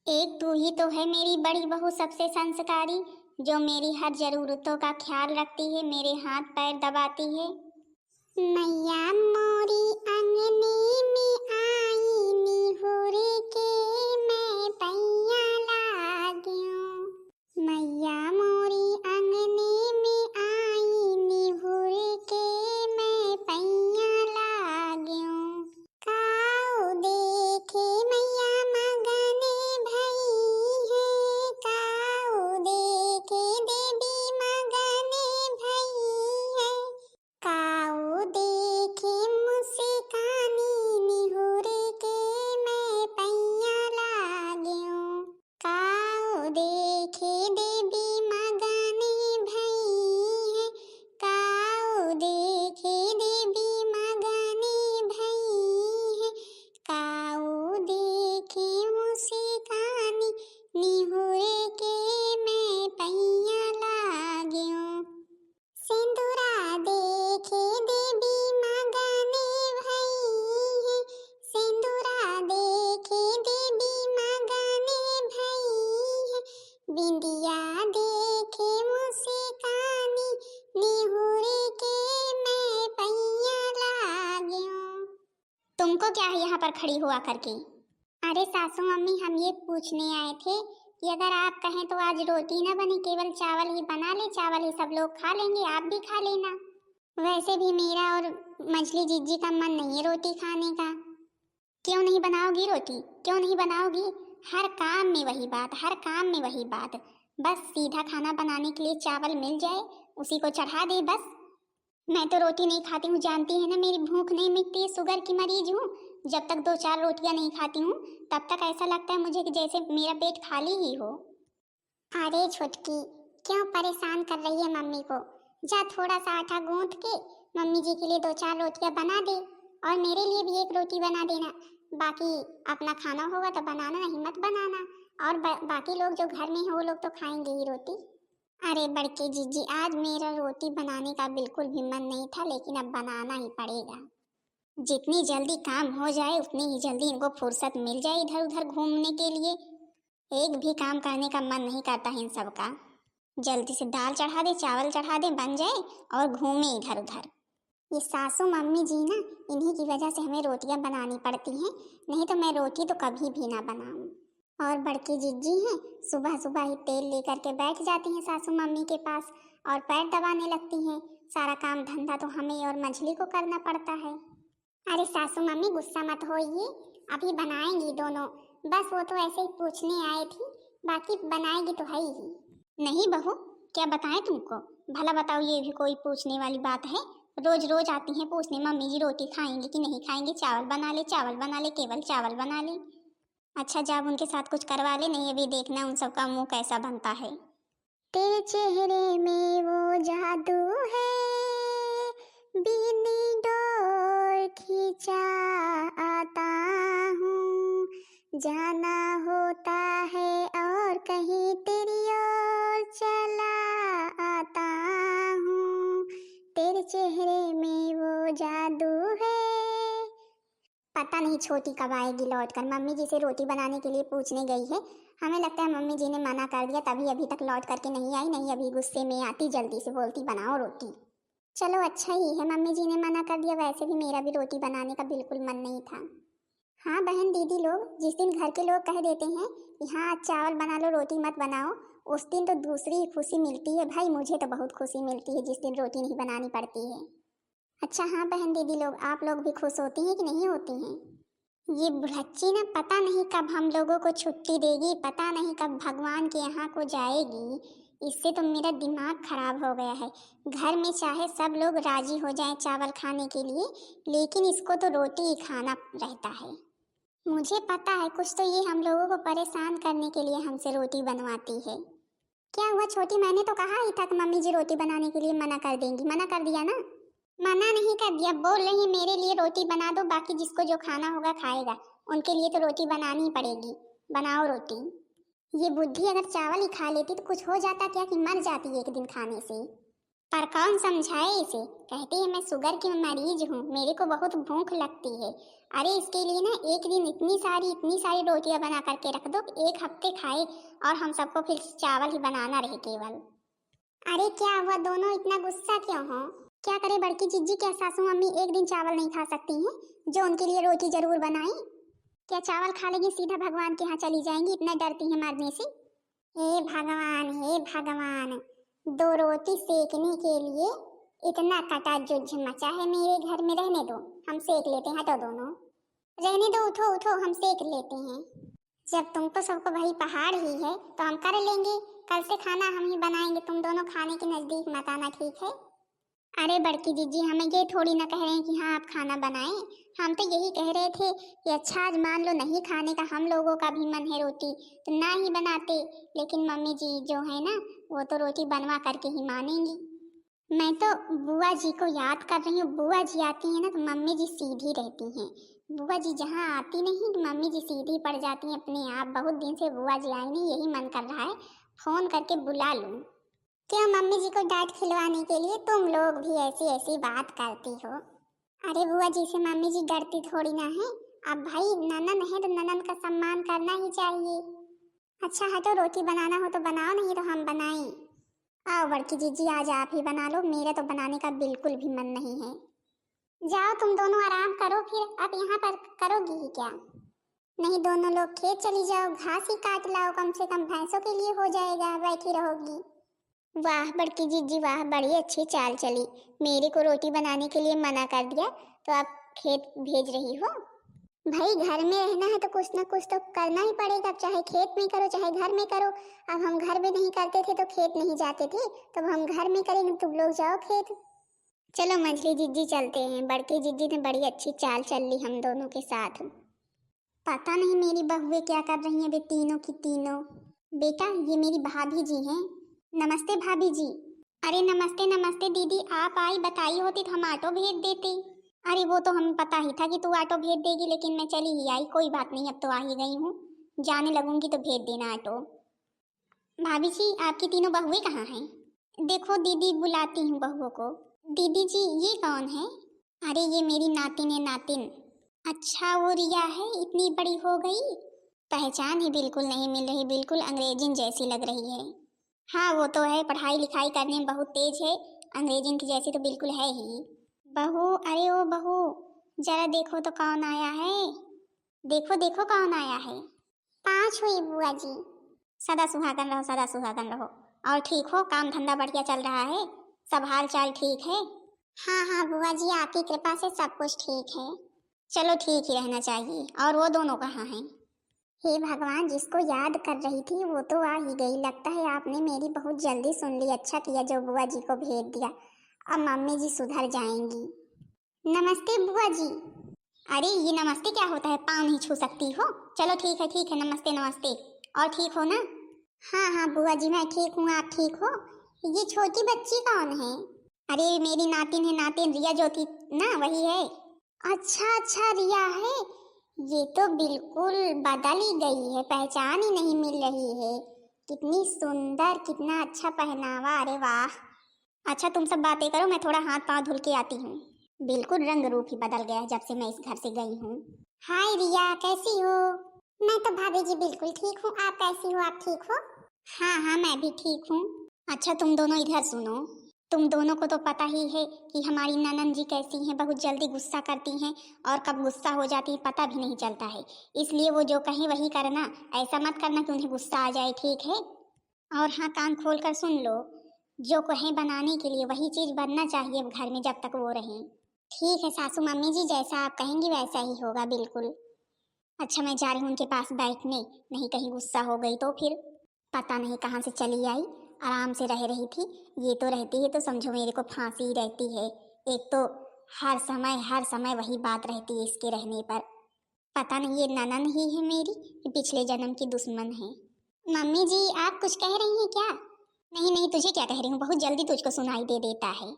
एक तू ही तो है मेरी बड़ी बहू सबसे संस्कारी, जो मेरी हर जरूरतों का ख्याल रखती है, मेरे हाथ पैर दबाती है। मैया मोरी अंगने में आई निहुर के मैं पैया लाग्यूं। मैया मोरी अंगने में आई निहुर के मैं पैया लाग्यूं। काऊ देखे मैया मगने भई है, काऊ देखे देवी मगने भई है, काऊ देखे मुस्कानी निहुर के मैं पैया लाग्यूं। काऊ देखे देवी मगने भई है, काऊ देखे देवी मगने भई है, काऊ देखे मुस्कानी निहुर के मैं पैया लाग्यूं। सिंदूरा देखे देवी मगने भई है, सिंदूरा देखे देवी मगने भई है, बिंदिया देखे मुस्कानी निहुर के मैं पैया लाग्यूं। तुमको क्या है यहाँ पर खड़ी हुआ करके? अरे सासू मम्मी, हम ये पूछने आए थे कि अगर आप कहें तो आज रोटी ना बने, केवल चावल ही बना ले। चावल ही सब लोग खा लेंगे, आप भी खा लेना। वैसे भी मेरा और मछली जीजी का मन नहीं है रोटी खाने का। क्यों नहीं बनाओगी रोटी? क्यों नहीं बनाओगी? हर काम में वही बात, हर काम में वही बात। बस सीधा खाना बनाने के लिए चावल मिल जाए, उसी को चढ़ा दे बस। मैं तो रोटी नहीं खाती हूँ, जानती है ना, मेरी भूख नहीं मिटती है, शुगर की मरीज हूँ। जब तक 2-4 रोटियां नहीं खाती हूँ तब तक ऐसा लगता है मुझे कि जैसे मेरा पेट खाली ही हो। अरे छुटकी, क्यों परेशान कर रही है मम्मी को? जा थोड़ा सा आटा गूंथ के मम्मी जी के लिए 2-4 रोटियां बना दे, और मेरे लिए भी एक रोटी बना देना। बाकी अपना खाना होगा तो बनाना, नहीं मत बनाना। और बाकी लोग जो घर में हैं वो लोग तो खाएंगे ही रोटी। अरे बड़के जीजी, आज मेरा रोटी बनाने का बिल्कुल भी मन नहीं था, लेकिन अब बनाना ही पड़ेगा। जितनी जल्दी काम हो जाए उतनी ही जल्दी इनको फुर्सत मिल जाए इधर उधर घूमने के लिए। एक भी काम करने का मन नहीं करता है इन सबका। जल्दी से दाल चढ़ा दे, चावल चढ़ा दे, बन जाए और घूमे इधर उधर। ये सासू मम्मी जी ना, इन्हीं की वजह से हमें रोटियां बनानी पड़ती हैं, नहीं तो मैं रोटी तो कभी भी ना बनाऊं। और बड़की जीजी हैं, सुबह सुबह ही तेल लेकर के बैठ जाती हैं सासू मम्मी के पास और पैर दबाने लगती हैं। सारा काम धंधा तो हमें और मछली को करना पड़ता है। अरे सासू मम्मी गुस्सा मत होइए, अभी बनाएंगी दोनों। बस वो तो ऐसे ही पूछने आए थी, बाकी बनाएगी तो है ही। नहीं बहू, क्या बताएं तुमको? भला बताओ, ये भी कोई पूछने वाली बात है? रोज रोज आती हैं पूछने, मम्मी जी रोटी खाएंगे कि नहीं खाएंगे, चावल बना ले, चावल बना ले, केवल चावल बना ले। अच्छा, जब उनके साथ कुछ करवा ले, नहीं अभी देखना उन सबका मुंह कैसा बनता है। तेरे चेहरे में वो जादू है, बिनी डोर खींचा आता हूँ, जाना होता है और कहीं तेरी ओर चला आता हूँ। तेरे चेहरे में वो जादू है। पता नहीं छोटी कब आएगी लौट कर। मम्मी जी से रोटी बनाने के लिए पूछने गई है, हमें लगता है मम्मी जी ने मना कर दिया, तभी अभी तक लौट करके नहीं आई। नहीं अभी गुस्से में आती, जल्दी से बोलती बनाओ रोटी। चलो अच्छा ही है मम्मी जी ने मना कर दिया, वैसे भी मेरा भी रोटी बनाने का बिल्कुल मन नहीं था। हाँ बहन दीदी लोग, जिस दिन घर के लोग कह देते हैं कि हाँ चावल बना लो रोटी मत बनाओ, उस दिन तो दूसरी ही खुशी मिलती है। भाई मुझे तो बहुत खुशी मिलती है जिस दिन रोटी नहीं बनानी पड़ती है। अच्छा हाँ बहन दीदी लोग, आप लोग भी खुश होती हैं कि नहीं होती हैं? ये बुढ़च्ची ना पता नहीं कब हम लोगों को छुट्टी देगी, पता नहीं कब भगवान के यहाँ को जाएगी। इससे तो मेरा दिमाग खराब हो गया है। घर में चाहे सब लोग राजी हो जाएं चावल खाने के लिए, लेकिन इसको तो रोटी ही खाना रहता है। मुझे पता है कुछ तो ये हम लोगों को परेशान करने के लिए हमसे रोटी बनवाती है। क्या हुआ छोटी, मैंने तो कहा ही था कि मम्मी जी रोटी बनाने के लिए मना कर देंगी। मना कर दिया ना? मना नहीं कर दिया, बोल रही मेरे लिए रोटी बना दो, बाकी जिसको जो खाना होगा खाएगा, उनके लिए तो रोटी बनानी ही पड़ेगी। बनाओ रोटी। ये बुद्धि अगर चावल ही खा लेती तो कुछ हो जाता क्या कि मर जाती एक दिन खाने से। पर कौन समझाए इसे। कहती है मैं शुगर की मरीज हूँ, मेरे को बहुत भूख लगती है। अरे इसके लिए ना एक दिन इतनी सारी रोटियां बना करके रख दो, 1 हफ्ते खाए, और हम सबको फिर चावल ही बनाना रहे केवल। अरे क्या हुआ, दोनों इतना गुस्सा क्यों हो? क्या करे बड़की जिज्जी, क्या सासू मम्मी एक दिन चावल नहीं खा सकती हैं जो उनके लिए रोटी जरूर बनाई? क्या चावल खा लेंगी सीधा भगवान के यहाँ चली जाएंगी, इतना डरती हैं मारने से? हे भगवान, हे भगवान, 2 रोटी सेकने के लिए इतना कटा जुझ मचा है मेरे घर में। रहने दो, हम सेक लेते हैं, हटो दोनों। रहने दो, उठो उठो, हम सेक लेते हैं। जब तुमको सबको भाई पहाड़ ही है तो हम कर लेंगे। कल से खाना हम ही बनाएंगे, तुम दोनों खाने के नजदीक मत आना, ठीक है? अरे बड़की जीजी, हमें ये थोड़ी ना कह रहे हैं कि हाँ आप खाना बनाएं। हम तो यही कह रहे थे कि अच्छा आज मान लो नहीं खाने का हम लोगों का भी मन है रोटी, तो ना ही बनाते। लेकिन मम्मी जी जो है ना, वो तो रोटी बनवा करके ही मानेंगी। मैं तो बुआ जी को याद कर रही हूँ। बुआ जी आती है ना तो मम्मी जी सीधी रहती हैं। बुआ जी जहाँ आती नहीं तो मम्मी जी सीधी पड़ जाती हैं अपने आप। बहुत दिन से बुआ जी आई नहीं, यही मन कर रहा है फोन करके बुला लूं। क्यों मम्मी जी को डांट खिलवाने के लिए तुम लोग भी ऐसी ऐसी बात करती हो? अरे बुआ जी से मम्मी जी डरती थोड़ी ना है। अब भाई ननन है तो ननन का सम्मान करना ही चाहिए। अच्छा है तो रोटी बनाना हो तो बनाओ, नहीं तो हम बनाएं। आओ बड़की जीजी, आज आप ही बना लो, मेरा तो बनाने का बिल्कुल भी मन नहीं है। जाओ तुम दोनों आराम करो, फिर अब यहाँ पर करोगी ही क्या? नहीं दोनों लोग खेत चली जाओ, घास ही काट लाओ, कम से कम भैंसों के लिए हो जाएगा, बैठी रहोगी। वाह बड़की जीजी वाह, बड़ी अच्छी चाल चली। मेरे को रोटी बनाने के लिए मना कर दिया तो आप खेत भेज रही हो। भाई घर में रहना है तो कुछ ना कुछ तो करना ही पड़ेगा, चाहे खेत में करो चाहे घर में करो। अब हम घर में नहीं करते थे तो खेत नहीं जाते थे, तब हम घर में करेंगे, तुम लोग जाओ खेत। चलो मंझली जीजी चलते हैं। बड़की जीजी ने बड़ी अच्छी चाल चल ली हम दोनों के साथ। पता नहीं मेरी बहुएं क्या कर रही हैं बे, तीनों की तीनों। बेटा ये मेरी भाभी जी हैं। नमस्ते भाभी जी। अरे नमस्ते नमस्ते दीदी, आप आई बताई होती तो हम ऑटो भेज देते। अरे वो तो हमें पता ही था कि तू ऑटो भेज देगी, लेकिन मैं चली ही आई। कोई बात नहीं, अब तो आ ही गई हूँ, जाने लगूंगी तो भेज देना ऑटो। भाभी जी आपकी तीनों बहुएं कहाँ हैं? देखो दीदी बुलाती हूँ बहुओं को। दीदी जी ये कौन है? अरे ये मेरी नातिन है, नातिन। अच्छा वो रिया है, इतनी बड़ी हो गई, पहचान ही बिल्कुल नहीं मिल रही, बिल्कुल अंग्रेजिन जैसी लग रही है। हाँ वो तो है, पढ़ाई लिखाई करने में बहुत तेज है, अंग्रेजिन की जैसी तो बिल्कुल है ही। बहू, अरे ओ बहू, जरा देखो तो कौन आया है। देखो देखो कौन आया है। 5 हुई बुआ जी। सदा सुहागन रहो, सदा सुहागन रहो। और ठीक हो, काम धंधा बढ़िया चल रहा है, सब हाल चाल ठीक है? हाँ हाँ बुआ जी, आपकी कृपा से सब कुछ ठीक है। चलो ठीक ही रहना चाहिए। और वो दोनों कहाँ हैं? हे भगवान, जिसको याद कर रही थी वो तो आ ही गई। लगता है आपने मेरी बहुत जल्दी सुन ली, अच्छा किया जो बुआ जी को भेज दिया। अब मम्मी जी सुधर जाएंगी। नमस्ते बुआ जी। अरे ये नमस्ते क्या होता है, पाँव नहीं छू सकती हो? चलो ठीक है नमस्ते नमस्ते। और ठीक हो ना? हाँ हाँ बुआ जी मैं ठीक हूँ, आप ठीक हो? ये छोटी बच्ची कौन है? अरे मेरी नातिन है, नातिन रिया जो थी ना, वही है। अच्छा अच्छा रिया है। ये तो बिल्कुल बदल ही गई है, पहचान ही नहीं मिल रही है। कितनी सुंदर, कितना अच्छा पहनावा, अरे वाह। अच्छा तुम सब बातें करो, मैं थोड़ा हाथ पांव धुल के आती हूँ। बिल्कुल रंग रूप ही बदल गया है जब से मैं इस घर से गई हूँ। हाय रिया, कैसी हो? मैं तो भाभी जी बिल्कुल ठीक हूँ, आप कैसी हो, आप ठीक हो? हाँ हाँ मैं भी ठीक हूँ। अच्छा तुम दोनों इधर सुनो। तुम दोनों को तो पता ही है कि हमारी ननन जी कैसी हैं, बहुत जल्दी गुस्सा करती हैं, और कब गुस्सा हो जाती है पता भी नहीं चलता है। इसलिए वो जो कहें वही करना, ऐसा मत करना कि उन्हें गुस्सा आ जाए, ठीक है? और हाँ कान खोल कर सुन लो, जो कहें बनाने के लिए वही चीज बनना चाहिए घर में जब तक वो रहें। ठीक है सासू मम्मी जी, जैसा आप कहेंगी वैसा ही होगा बिल्कुल। अच्छा मैं जा रही हूँ उनके पास बैठने, नहीं कहीं गुस्सा हो गई तो फिर पता नहीं कहाँ से चली आई। आराम से रह रही थी, ये तो रहती है तो समझो मेरे को फांसी ही रहती है। एक तो हर समय वही बात रहती है इसके रहने पर। पता नहीं ये ननन ही है मेरी कि पिछले जन्म की दुश्मन है। मम्मी जी आप कुछ कह रही हैं क्या? नहीं नहीं, तुझे क्या कह रही हूँ, बहुत जल्दी तुझको सुनाई दे देता है।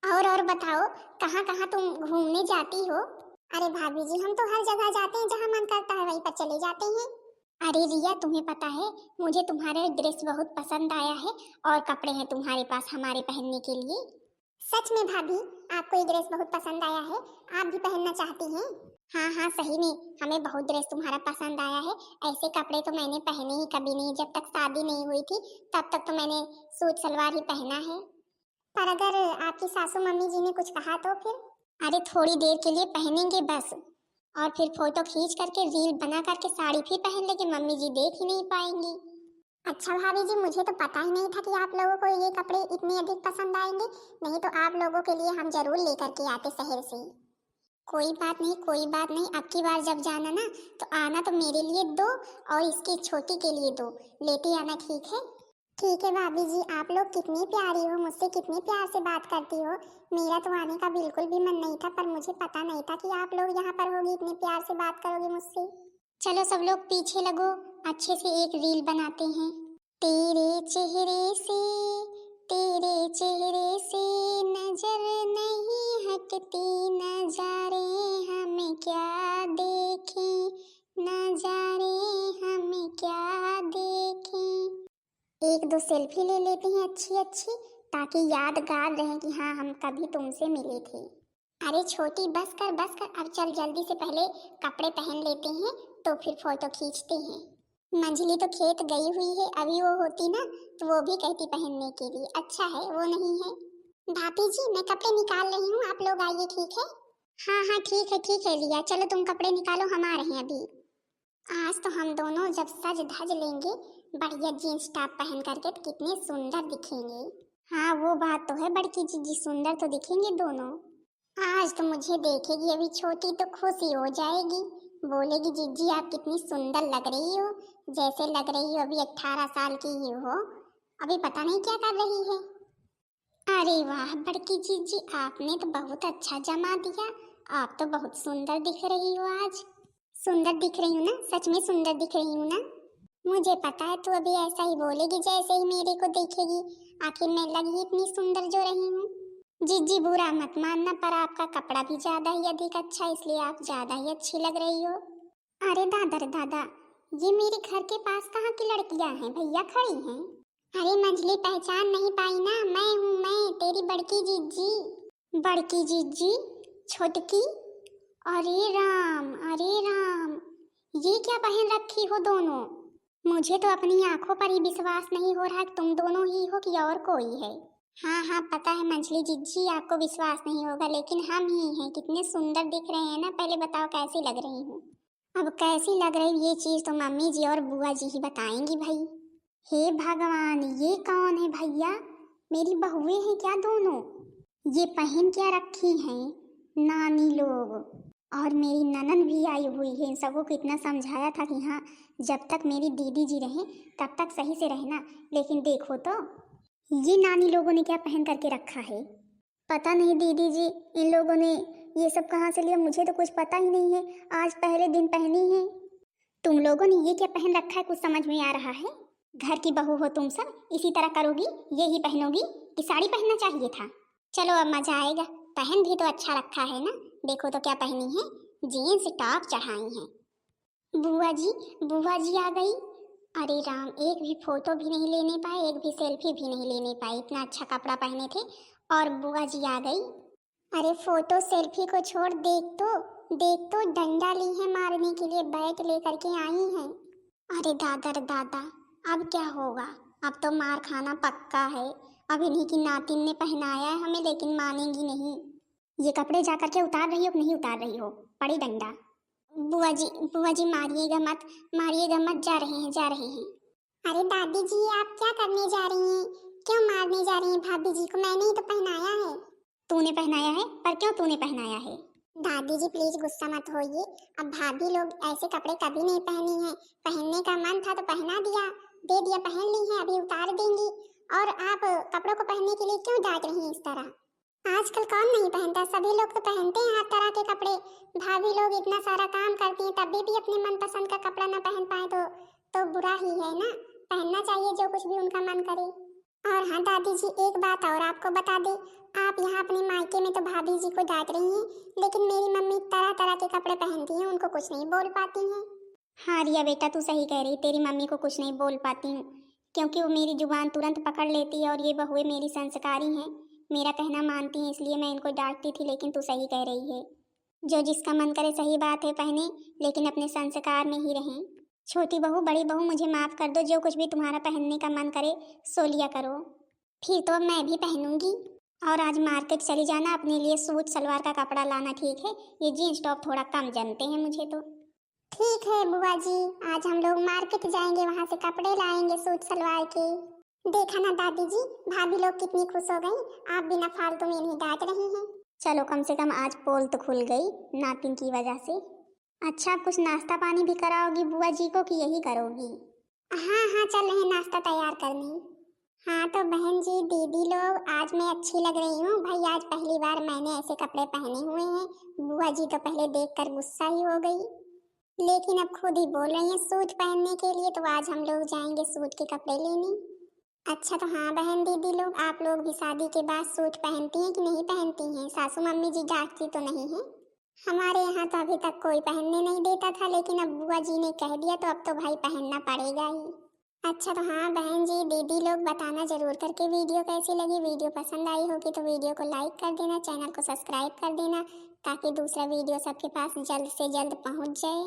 और बताओ, कहाँ कहाँ तुम घूमने जाती हो? अरे भाभी जी हम तो हर जगह जाते हैं, जहाँ मन करता है वहीं पर चले जाते हैं। अरे रिया, तुम्हें पता है मुझे तुम्हारा ड्रेस बहुत पसंद आया है और कपड़े हैं तुम्हारे पास हमारे पहनने के लिए। सच में भाभी, आपको ये ड्रेस बहुत पसंद आया है? आप भी पहनना चाहती हैं? हाँ हाँ, सही में हमें बहुत ड्रेस तुम्हारा पसंद आया है। ऐसे कपड़े तो मैंने पहने ही कभी नहीं, जब तक शादी नहीं हुई थी तब तक तो मैंने सूट सलवार ही पहना है। पर अगर आपकी सासू मम्मी जी ने कुछ कहा तो फिर? अरे थोड़ी देर के लिए पहनेंगे बस, और फिर फोटो खींच करके रील बना करके साड़ी भी पहन लेंगे, मम्मी जी देख ही नहीं पाएंगी। अच्छा भाभी जी, मुझे तो पता ही नहीं था कि आप लोगों को ये कपड़े इतने अधिक पसंद आएंगे, नहीं तो आप लोगों के लिए हम जरूर लेकर के आते शहर से। कोई बात नहीं, कोई बात नहीं, अब की बार जब जाना ना तो आना तो मेरे लिए दो और इसकी छोटी के लिए दो, लेते आना, ठीक है? ठीक है भाभी जी, आप लोग कितनी प्यारी हो, मुझसे कितने प्यार से बात करती हो। मेरा तो आने का बिल्कुल भी मन नहीं था, पर मुझे पता नहीं था कि आप लोग यहाँ पर होगी, इतने प्यार से बात करोगे मुझसे। चलो सब लोग पीछे लगो, अच्छे से एक रील बनाते हैं। तेरे चेहरे से, तेरे चेहरे से नजर नहीं हटती, नजारे हमें क्या देखें, नजारे हमें क्या देखें। एक दो सेल्फी ले लेते हैं अच्छी अच्छी, ताकि यादगार रहे कि हाँ हम कभी तुमसे मिले थे। अरे छोटी, बस कर बस कर, अब चल जल्दी से, पहले कपड़े पहन लेते हैं तो फिर फोटो खींचते हैं। मंजली तो खेत गई हुई है, अभी वो होती ना तो वो भी कहती पहनने के लिए, अच्छा है वो नहीं है। भाभी जी मैं कपड़े निकाल रही हूँ, आप लोग आइए, ठीक है? हाँ हाँ ठीक है रिया, चलो तुम कपड़े निकालो, हम आ रहे हैं अभी। आज तो हम दोनों जब सज धज लेंगे बढ़िया जींस टॉप पहन करके तो कितने सुंदर दिखेंगे। हाँ वो बात तो है बड़की जीजी, सुंदर तो दिखेंगे दोनों। आज तो मुझे देखेगी अभी छोटी तो खुशी हो जाएगी, बोलेगी जीजी आप कितनी सुंदर लग रही हो, जैसे लग रही हो अभी 18 साल की ही हो, अभी पता नहीं क्या कर रही है। अरे वाह बड़की जीजी, आपने तो बहुत अच्छा जमा दिया, आप तो बहुत सुंदर दिख रही हो आज। सुंदर दिख रही हूँ ना, सच में सुंदर दिख रही हूँ ना? मुझे पता है तू अभी ऐसा ही बोलेगी जैसे ही मेरे को देखेगी, आखिर मैं लगी इतनी सुंदर जो रही हूँ। जीजी बुरा मत मानना, पर आपका कपड़ा भी ज्यादा ही अधिक अच्छा, इसलिए आप ज्यादा ही अच्छी लग रही हो। अरे दादा रे दादा, ये मेरे घर के पास कहाँ की लड़कियां हैं, भैया खड़ी हैं। अरे मंजली पहचान नहीं पाई ना, मैं हूँ, मैं तेरी बड़की जीजी। बड़की जीजी? छोटकी? अरे राम, अरे राम, ये क्या पहन रखी हो दोनों? मुझे तो अपनी आंखों पर ही विश्वास नहीं हो रहा है कि तुम दोनों ही हो कि और कोई है। हाँ हाँ पता है मंजली जीजी, आपको विश्वास नहीं होगा लेकिन हम ही हैं, कितने सुंदर दिख रहे हैं ना, पहले बताओ कैसी लग रही हूँ? अब कैसी लग रही ये चीज तो मम्मी जी और बुआ जी ही बताएंगी भाई। हे भगवान, ये कौन है भैया? मेरी बहुएं हैं क्या दोनों? ये पहन क्या रखी हैं नानी लोग, और मेरी ननद भी आई हुई है। इन सबको कितना समझाया था कि हाँ जब तक मेरी दीदी जी रहें तब तक सही से रहना, लेकिन देखो तो ये नानी लोगों ने क्या पहन करके रखा है। पता नहीं दीदी जी, इन लोगों ने ये सब कहाँ से लिया, मुझे तो कुछ पता ही नहीं है, आज पहले दिन पहनी है। तुम लोगों ने ये क्या पहन रखा है, कुछ समझ में आ रहा है? घर की बहू हो तुम सब, इसी तरह करोगी, ये ही पहनोगी कि साड़ी पहनना चाहिए था? चलो अब मजा आएगा, पहन भी तो अच्छा रखा है ना, देखो तो क्या पहनी है, जीन्स टॉप चढ़ाई है। बुआ जी आ गई। अरे राम, एक भी फोटो भी नहीं लेने पाए, एक भी सेल्फी भी नहीं लेने पाए, इतना अच्छा कपड़ा पहने थे और बुआ जी आ गई। अरे फोटो सेल्फी को छोड़, देख तो डंडा ली है मारने के लिए, बैट लेकर के आई हैं। अरे दादा रे दादा, अब क्या होगा, अब तो मार खाना पक्का है। अब इन्हीं की नातिन ने पहनाया है हमें, लेकिन मानेंगी नहीं। ये कपड़े जा करके उतार रही हो कि नहीं उतार रही हो, पड़ी डंडा। बुआ जी मारिएगा मत, जा रहे हैं। अरे दादी जी आप क्या करने जा रही हैं, क्यों मारने जा रही हैं भाभी जी को, मैंने ही तो पहनाया है। तूने पहनाया है, पर क्यों तूने पहनाया है? दादी जी प्लीज गुस्सा मत होइए, अब भाभी लोग ऐसे कपड़े कभी नहीं पहनी हैं, पहनने का मन था तो पहना दिया, दे दिया, पहन ली हैं, अभी उतार देंगी, और आप कपड़ों को पहनने के लिए क्यों डांट रही हैं इस तरह? आजकल कौन नहीं पहनता, सभी लोग तो पहनते हैं हर तरह के कपड़े। भाभी लोग इतना सारा काम करती हैं तभी भी अपने मनपसंद का कपड़ा ना पहन पाए तो बुरा ही है ना, पहनना चाहिए जो कुछ भी उनका मन करे। और हाँ दादी जी, एक बात और आपको बता दे, आप यहाँ अपने मायके में तो भाभी जी को डांट रही हैं, लेकिन मेरी मम्मी तरह तरह के कपड़े पहनती हैं, उनको कुछ नहीं बोल पाती हैं। हाँ रिया बेटा, तू सही कह रही, तेरी मम्मी को कुछ नहीं बोल पाती हूँ क्योंकि वो मेरी जुबान तुरंत पकड़ लेती है और ये बहुएं मेरी संस्कारी हैं, मेरा कहना मानती हैं, इसलिए मैं इनको डांटती थी। लेकिन तू सही कह रही है, जो जिसका मन करे सही बात है पहने, लेकिन अपने संस्कार में ही रहें। छोटी बहू बड़ी बहू मुझे माफ़ कर दो, जो कुछ भी तुम्हारा पहनने का मन करे सो लिया करो। फिर तो अब मैं भी पहनूंगी। और आज मार्केट चली जाना, अपने लिए सूट सलवार का कपड़ा लाना, ठीक है? ये जीन्स टॉप थोड़ा कम जमते हैं मुझे तो। ठीक है बुआ जी, आज हम लोग मार्केट जाएंगे, वहाँ से कपड़े लाएंगे सूट सलवार के। देखा ना दादी जी, भाभी लोग कितनी खुश हो गई, आप बिना फालतू में इन्हें डांट रही हैं। चलो कम से कम आज पोल तो खुल गई नातिन की वजह से। अच्छा, कुछ नाश्ता पानी भी कराओगी बुआ जी को कि यही करोगी? हाँ हाँ, चल रहे नाश्ता तैयार करने। हाँ तो बहन जी दीदी लोग, आज मैं अच्छी लग रही हूँ भाई, आज पहली बार मैंने ऐसे कपड़े पहने हुए हैं। बुआ जी तो पहले देखकर गुस्सा ही हो गई, लेकिन अब खुद ही बोल रही हैं सूट पहनने के लिए, तो आज हम लोग जाएंगे सूट के कपड़े लेने। अच्छा तो हाँ बहन दीदी लोग, आप लोग भी शादी के बाद सूट पहनती हैं कि नहीं पहनती हैं? सासू मम्मी जी डांटती तो नहीं है? हमारे यहाँ तो अभी तक कोई पहनने नहीं देता था, लेकिन अब बुआ जी ने कह दिया तो अब तो भाई पहनना पड़ेगा ही। अच्छा तो हाँ बहन जी दीदी लोग, बताना जरूर करके वीडियो कैसी लगी। वीडियो पसंद आई होगी तो वीडियो को लाइक कर देना, चैनल को सब्सक्राइब कर देना, ताकि दूसरा वीडियो सबके पास जल्द से जल्द पहुँच जाए।